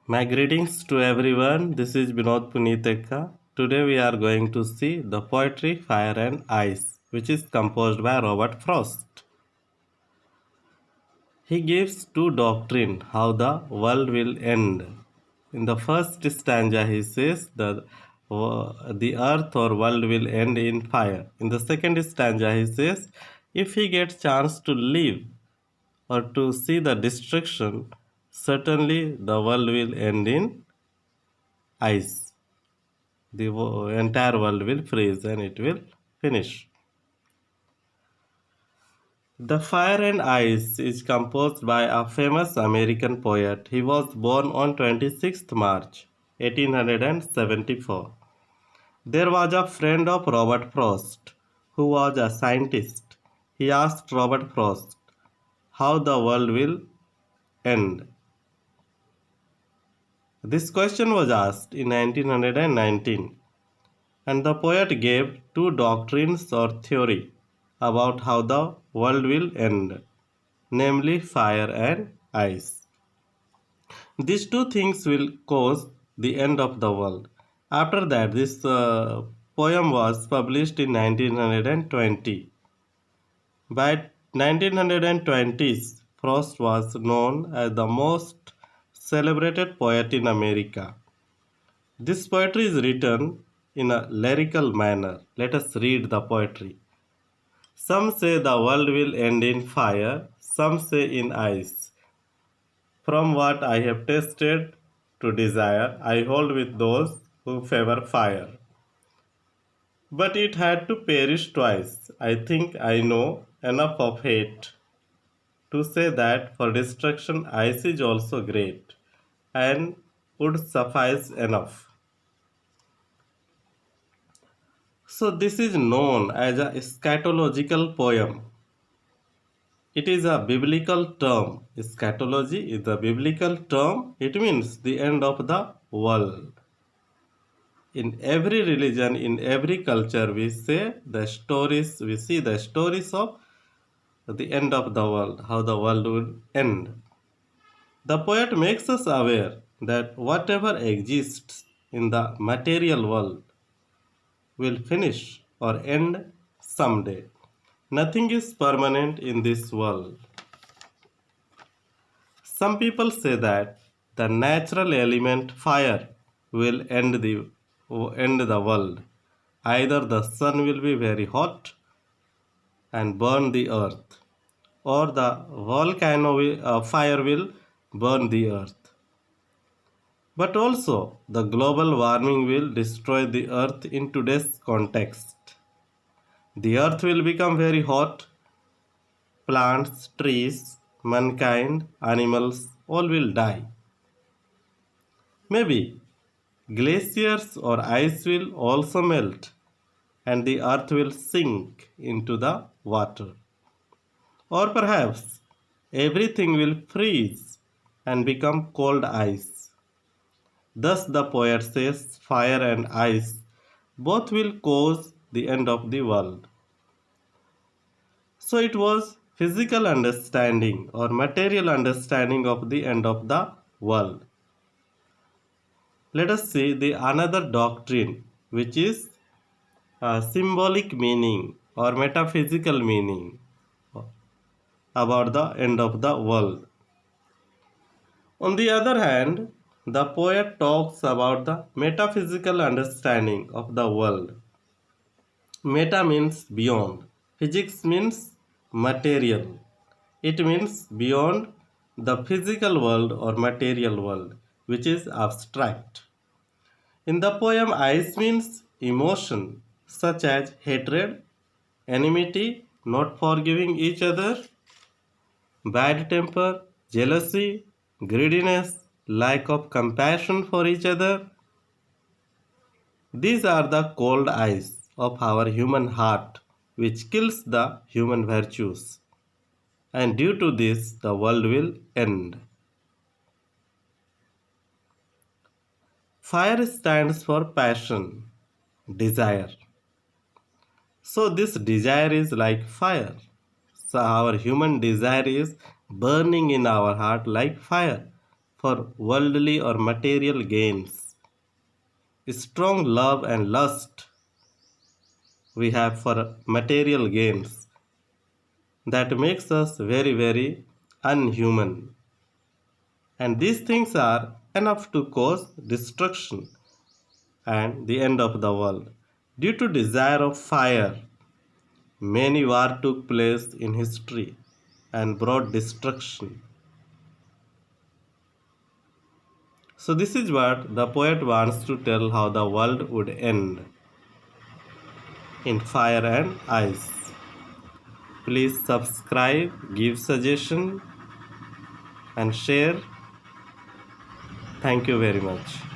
My greetings to everyone. This is Binod Puniteka. Today we are going to see the poetry Fire and Ice, which is composed by Robert Frost. He gives two doctrines how the world will end. In the first stanza, he says that the earth or world will end in fire. In the second stanza, he says if he gets chance to live or to see the destruction, certainly the world will end in ice. The entire world will freeze and it will finish. The Fire and Ice is composed by a famous American poet. He was born on 26th March 1874. There was a friend of Robert Frost who was a scientist. He asked Robert Frost how the world will end. This question was asked in 1919, and the poet gave two doctrines or theory about how the world will end, namely fire and ice. These two things will cause the end of the world. After that, this poem was published in 1920. By 1920s, Frost was known as the most celebrated poet in America. This poetry is written in a lyrical manner. Let us read the poetry. Some say the world will end in fire, some say in ice. From what I have tasted to desire, I hold with those who favor fire. But it had to perish twice. I think I know enough of hate to say that for destruction ice is also great and would suffice enough. So, this is known as a eschatological poem. It is a biblical term. Eschatology is a biblical term. It means the end of the world. In every religion, in every culture, we see the stories of the end of the world, how the world will end. The poet makes us aware that whatever exists in the material world will finish or end someday. Nothing is permanent in this world. Some people say that the natural element fire will end the world. Either the sun will be very hot and burn the earth, or the fire will burn the earth. But also, the global warming will destroy the earth in today's context. The earth will become very hot. Plants, trees, mankind, animals all will die. Maybe glaciers or ice will also melt and the earth will sink into the water. Or perhaps everything will freeze and become cold ice. Thus, the poet says fire and ice both will cause the end of the world. So, it was physical understanding or material understanding of the end of the world. Let us see the another doctrine, which is symbolic meaning or metaphysical meaning about the end of the world. On the other hand, the poet talks about the metaphysical understanding of the world. Meta means beyond. Physics means material. It means beyond the physical world or material world, which is abstract. In the poem, ice means emotion such as hatred, enmity, not forgiving each other, bad temper, jealousy, greediness, lack of compassion for each other. These are the cold eyes of our human heart, which kills the human virtues. And due to this, the world will end. Fire stands for passion, desire. So, this desire is like fire. So, our human desire is burning in our heart like fire for worldly or material gains. Strong love and lust we have for material gains that makes us very, very unhuman. And these things are enough to cause destruction and the end of the world. Due to desire of fire, many wars took place in history and brought destruction. So this is what the poet wants to tell, how the world would end in fire and ice. Please subscribe, give suggestion and share. Thank you very much.